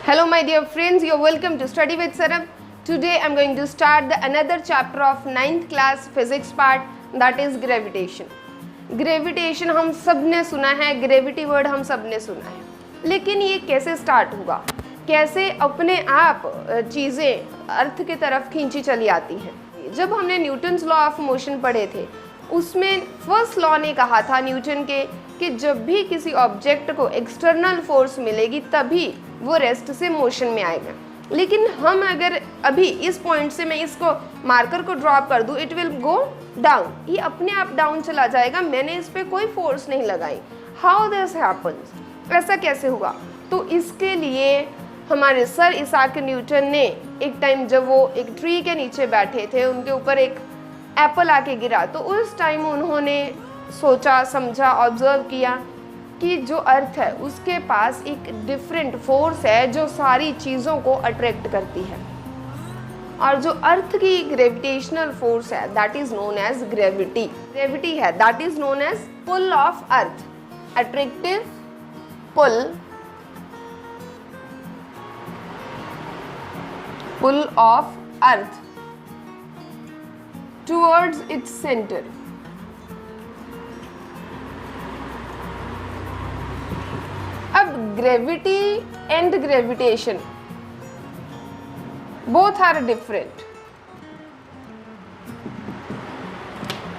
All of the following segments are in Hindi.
Hello my dear friends, you're welcome to Study with Saram. Today I'm going to start another chapter of 9th class physics part, that is gravitation. Gravitation हम सब ने सुना है, gravity word हम सब ने सुना है, लेकिन ये कैसे स्टार्ट हुआ, कैसे अपने आप चीज़ें अर्थ की तरफ खींची चली आती हैं। जब हमने न्यूटन्स लॉ ऑफ मोशन पढ़े थे, उसमें फर्स्ट लॉ ने कहा था न्यूटन के कि जब भी किसी ऑब्जेक्ट को एक्सटर्नल फोर्स मिलेगी तभी वो रेस्ट से मोशन में आएगा। लेकिन हम अगर अभी इस पॉइंट से मैं इसको मार्कर को ड्रॉप कर दूँ, इट विल गो डाउन, ये अपने आप डाउन चला जाएगा, मैंने इस पर कोई फोर्स नहीं लगाई। हाउ दिस हैपन्स, ऐसा कैसे हुआ? तो इसके लिए हमारे सर इसाक न्यूटन ने एक टाइम जब वो एक ट्री के नीचे बैठे थे, उनके ऊपर एक एप्पल आके गिरा, तो उस टाइम उन्होंने सोचा, समझा, ऑब्जर्व किया कि जो अर्थ है उसके पास एक डिफरेंट फोर्स है जो सारी चीज़ों को अट्रैक्ट करती है, और जो अर्थ की ग्रेविटेशनल फोर्स है that is known as gravity. Gravity है that is known as pull of earth, attractive pull of earth towards its center. अब gravity and gravitation both are different.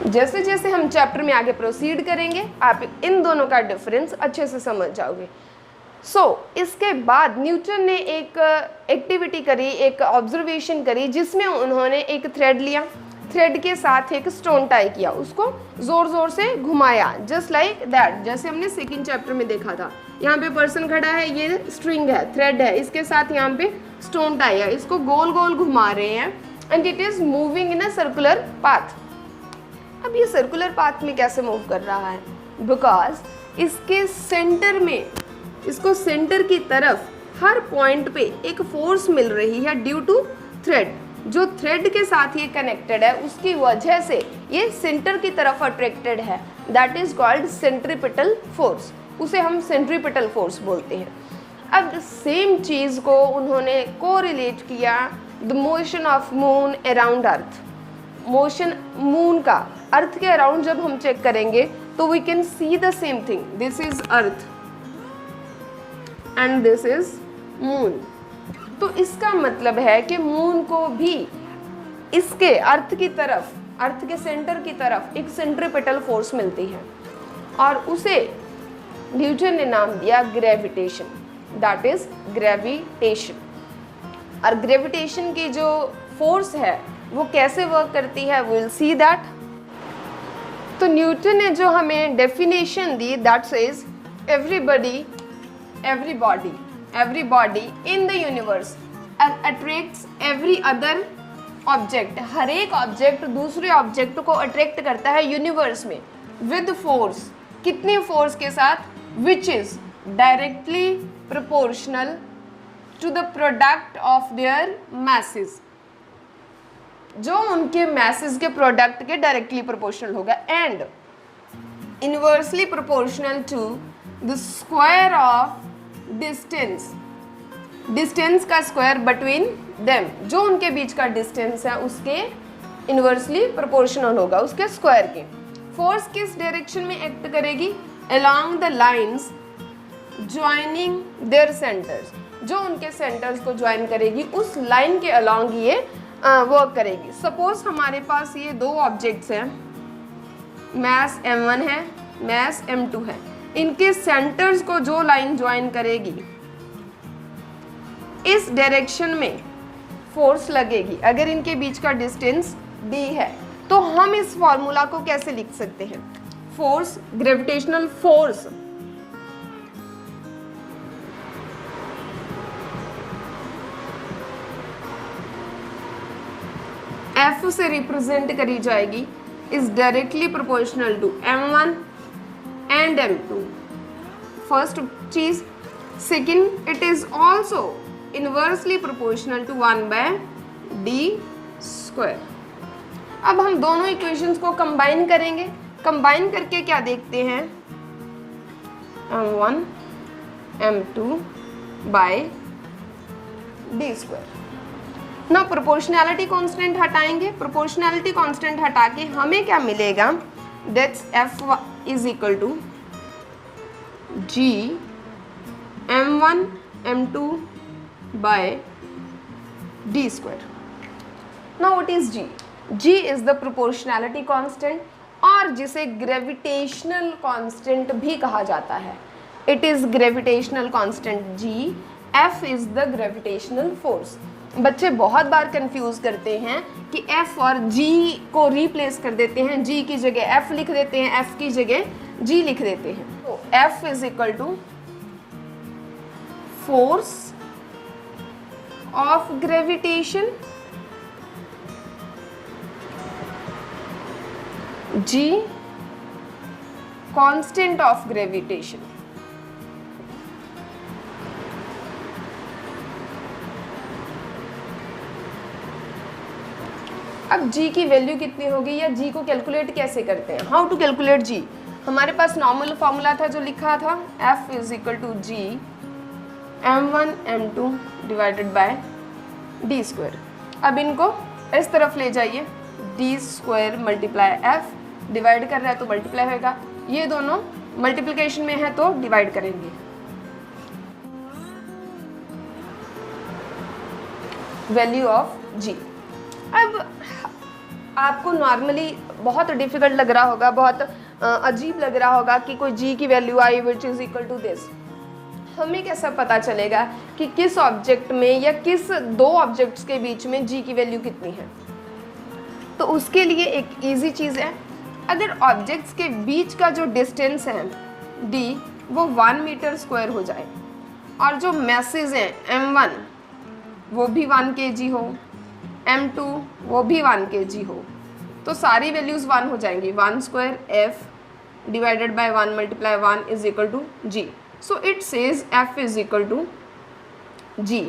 जैसे जैसे हम चैप्टर में आगे प्रोसीड करेंगे आप इन दोनों का डिफरेंस अच्छे से समझ जाओगे। इसके बाद न्यूटन ने एक एक्टिविटी करी, एक ऑब्जर्वेशन करी, जिसमें उन्होंने एक थ्रेड लिया, थ्रेड के साथ एक स्टोन टाई किया, उसको जोर जोर से घुमाया, जस्ट लाइक दैट, जैसे हमने सेकंड चैप्टर में देखा था। यहाँ पे पर्सन खड़ा है, ये स्ट्रिंग है, थ्रेड है, इसके साथ यहाँ पे स्टोन टाई है, इसको गोल गोल घुमा रहे हैं and it is moving in a circular path. अब ये सर्कुलर पाथ में कैसे मूव कर रहा है? बिकॉज इसके सेंटर में, इसको सेंटर की तरफ हर पॉइंट पे एक फोर्स मिल रही है ड्यू टू थ्रेड। जो थ्रेड के साथ ये कनेक्टेड है उसकी वजह से ये सेंटर की तरफ अट्रैक्टेड है, that is called centripetal force, उसे हम सेंट्रीपिटल फोर्स बोलते हैं। अब सेम चीज़ को उन्होंने कोरिलेट किया the motion of moon around earth. Motion moon का अर्थ के अराउंड जब हम चेक करेंगे तो we can see the same thing, this is earth and this is moon. तो इसका मतलब है कि मून को भी इसके अर्थ की तरफ, अर्थ के सेंटर की तरफ एक सेंट्रीपिटल फोर्स मिलती है, और उसे न्यूटन ने नाम दिया ग्रेविटेशन, दैट इज ग्रेविटेशन। और ग्रेविटेशन की जो फोर्स है वो कैसे वर्क करती है, वी विल सी दैट। तो न्यूटन ने जो हमें definition the, that says everybody in the universe attracts every other object, हर एक ऑब्जेक्ट दूसरे ऑब्जेक्ट को अट्रैक्ट करता है यूनिवर्स में विद फोर्स। कितनी फोर्स के साथ? which is directly proportional to the product of their masses, जो उनके masses के प्रोडक्ट के डायरेक्टली प्रोपोर्शनल होगा, and inversely proportional to the square of distance का स्क्वायर बिटवीन देम, जो उनके बीच का डिस्टेंस है उसके इनवर्सली प्रोपोर्शनल होगा, उसके स्क्वायर के। फोर्स किस डायरेक्शन में एक्ट करेगी? Along the lines joining there centres, जो उनके सेंटर्स को ज्वाइन करेगी उस लाइन के अलोंग ये वर्क करेगी। सपोज हमारे पास ये दो ऑब्जेक्ट्स हैं, मास m1 है, मास m2 है, इनके सेंटर्स को जो लाइन ज्वाइन करेगी इस डायरेक्शन में फोर्स लगेगी। अगर इनके बीच का डिस्टेंस d है तो हम इस फॉर्मूला को कैसे लिख सकते हैं? फोर्स, ग्रेविटेशनल फोर्स F से रिप्रेजेंट करी जाएगी, is directly proportional to m1 and m2, first चीज। Second, it is also inversely proportional to 1/d²। अब हम दोनों इक्वेशंस को कंबाइन करेंगे, कंबाइन करके क्या देखते हैं? m1 m2 by D square. ना प्रोपोर्शनैलिटी कांस्टेंट हटाएंगे, प्रोपोर्शनैलिटी कांस्टेंट हटा के हमें क्या मिलेगा, that's F is equal to G m1 m2 by D square. Now what is G? G is the proportionality constant और जिसे ग्रेविटेशनल कांस्टेंट भी कहा जाता है। It is gravitational constant G, F is the gravitational force. बच्चे बहुत बार कंफ्यूज करते हैं कि एफ और जी को रिप्लेस कर देते हैं, जी की जगह एफ लिख देते हैं, एफ की जगह जी लिख देते हैं। तो F is equal to force of gravitation, G constant of gravitation. अब g की वैल्यू कितनी होगी या g को कैलकुलेट कैसे करते हैं, हाउ टू कैलकुलेट g? हमारे पास नॉर्मल फॉर्मूला था जो लिखा था f is equal to G m1 m2 divided by D square. अब इनको इस तरफ ले जाइए, D square multiply F, divide कर रहा है तो मल्टीप्लाई होगा, ये दोनों मल्टीप्लिकेशन में है तो डिवाइड करेंगे। Value of g। अब आपको नॉर्मली बहुत डिफिकल्ट लग रहा होगा, बहुत अजीब लग रहा होगा कि कोई g की वैल्यू आई which is equal to this. हमें कैसा पता चलेगा कि किस ऑब्जेक्ट में या किस दो ऑब्जेक्ट्स के बीच में g की वैल्यू कितनी है? तो उसके लिए एक इजी चीज़ है, अगर ऑब्जेक्ट्स के बीच का जो डिस्टेंस है d वो 1 मीटर स्क्वायर हो जाए और जो मैसेज हैं m1 वो भी 1 kg हो, m2 वो भी 1 kg हो, तो सारी वैल्यूज़ 1 हो जाएंगी। 1 square f divided by 1 multiply 1 is equal to g। So it says f is equal to g।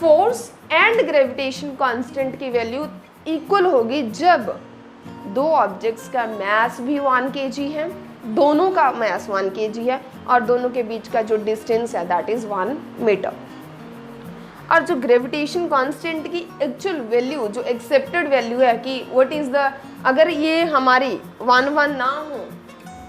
Force and gravitation constant की वैल्यू इक्वल होगी जब दो ऑब्जेक्ट्स का मास भी 1 kg है, दोनों का मास 1 kg है और दोनों के बीच का जो डिस्टेंस है दैट इज 1 मीटर। और जो ग्रेविटेशन कांस्टेंट की एक्चुअल वैल्यू, जो एक्सेप्टेड वैल्यू है कि व्हाट इज द, अगर ये हमारी 1 ना हो,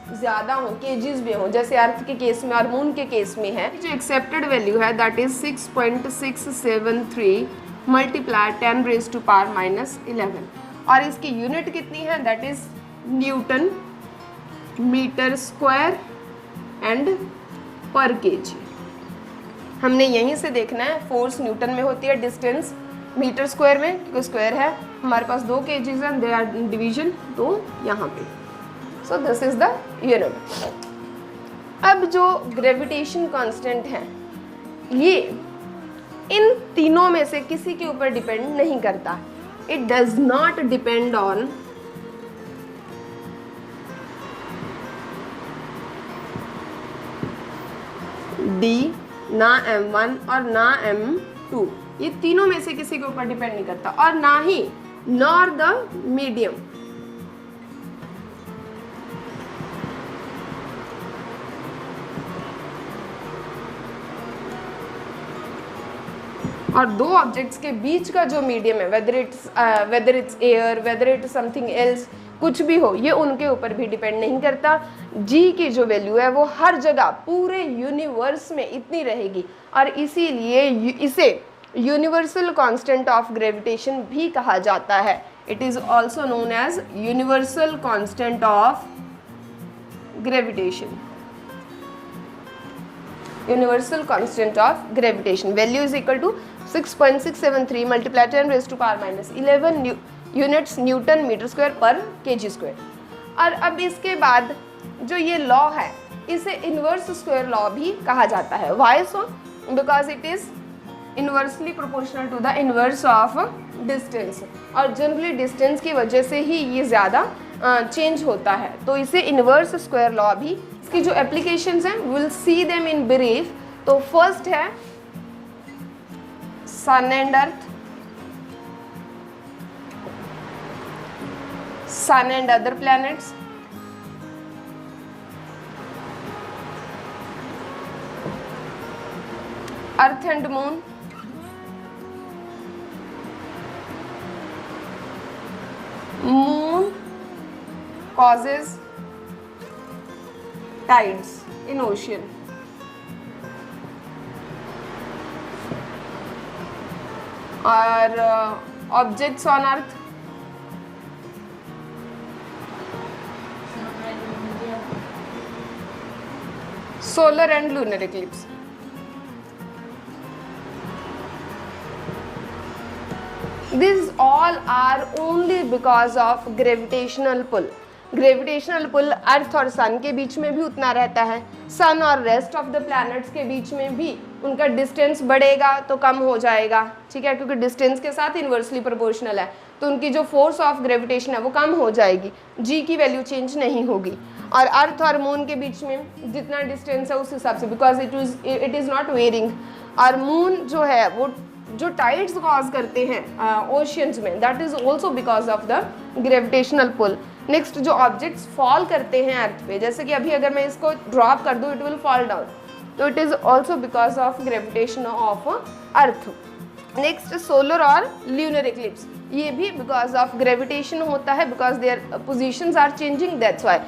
ज़्यादा हो, केजीज में हो, जैसे अर्थ के केस में और मून के केस में है, जो एक्सेप्टेड वैल्यू है that is 6.673 multiply 10 raise to power -11 और इसकी यूनिट कितनी है that is newton metre square and per KG. हमने यहीं से देखना है, फोर्स न्यूटन में होती है, डिस्टेंस मीटर स्क्वायर में, क्योंकि स्क्वायर है, हमारे पास 2 kgs हैं, दे आर डिवीजन, तो यहाँ पे so this is the unit. अब जो ग्रेविटेशन कांस्टेंट है ये इन तीनों में से किसी के ऊपर डिपेंड नहीं करता। It does not depend on D, ना m1 और ना m2, ये तीनों में से किसी के ऊपर डिपेंड नहीं करता, और ना ही नॉर द मीडियम। और दो ऑब्जेक्ट्स के बीच का जो मीडियम है, whether it's air, whether it's something else, कुछ भी हो, ये उनके ऊपर भी डिपेंड नहीं करता। जी की जो वैल्यू है वो हर जगह पूरे यूनिवर्स में इतनी रहेगी और इसीलिए इसे यूनिवर्सल कांस्टेंट ऑफ ग्रेविटेशन भी कहा जाता है। It is also known as universal constant of gravitation. Universal constant of gravitation value is equal to 6.673 multiply 10 raise to power -11 units newton metre square per KG square. और अब इसके बाद जो ये लॉ है इसे इन्वर्स स्क्वायर लॉ भी कहा जाता है। Why so? Because it is inversely proportional to the inverse of distance, और जनरली डिस्टेंस की वजह से ही ये ज़्यादा चेंज होता है, तो इसे इन्वर्स स्क्वायर लॉ भी। इसकी जो एप्लीकेशंस हैं will see them in brief. तो फर्स्ट है sun and earth, sun and other planets, earth and moon, moon causes tides in ocean. Or objects on earth. Solar and lunar eclipse. These all are only because of gravitational pull. Gravitational pull earth और सन के बीच में भी उतना रहता है, सन और रेस्ट ऑफ द प्लैनेट्स के बीच में भी उनका डिस्टेंस बढ़ेगा तो कम हो जाएगा, ठीक है, क्योंकि डिस्टेंस के साथ इन्वर्सली प्रोपोर्शनल है, तो उनकी जो फोर्स ऑफ ग्रेविटेशन है वो कम हो जाएगी, जी की वैल्यू चेंज नहीं होगी। और अर्थ और मून के बीच में जितना डिस्टेंस है उस हिसाब से, because it is not wearing, और मून जो है वो जो टाइड्स कॉज करते हैं ओशियंस में, that is also because of the gravitational pull. Next, जो ऑब्जेक्ट्स फॉल करते हैं अर्थ पे, जैसे कि अभी अगर मैं इसको ड्रॉप कर दूँ इट विल फॉल डाउन, तो it is also because of gravitation of earth. Next, solar और ल्यूनर इक्लिप्स, ये भी बिकॉज ऑफ ग्रेविटेशन होता है, because their positions are changing, that's why.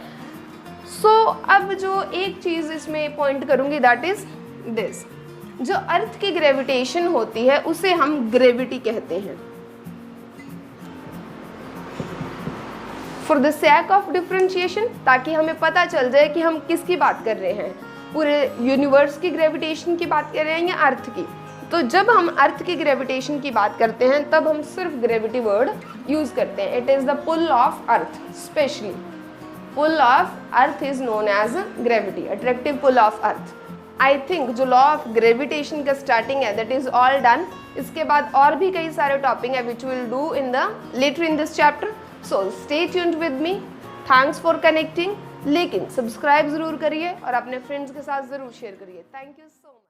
So अब जो एक चीज़ इसमें पॉइंट करूँगी दैट इज दिस, जो अर्थ की ग्रेविटेशन होती है उसे हम ग्रेविटी कहते हैं। For the sake of differentiation, ताकि हमें पता चल जाए कि हम किसकी बात कर रहे हैं, पूरे यूनिवर्स की ग्रेविटेशन की बात कर रहे हैं या अर्थ की। तो जब हम अर्थ की ग्रेविटेशन की बात करते हैं तब हम सिर्फ ग्रेविटी वर्ड यूज करते हैं। It is the pull of earth, specially pull of earth is known as gravity, attractive pull of earth. I think जो लॉ ऑफ ग्रेविटेशन का स्टार्टिंग है दैट इज ऑल डन। इसके बाद और भी कई सारे टॉपिक है which will do in the later in this chapter. So stay tuned with me, thanks for connecting. लेकिन सब्सक्राइब जरूर करिए और अपने फ्रेंड्स के साथ जरूर शेयर करिए। Thank you so much.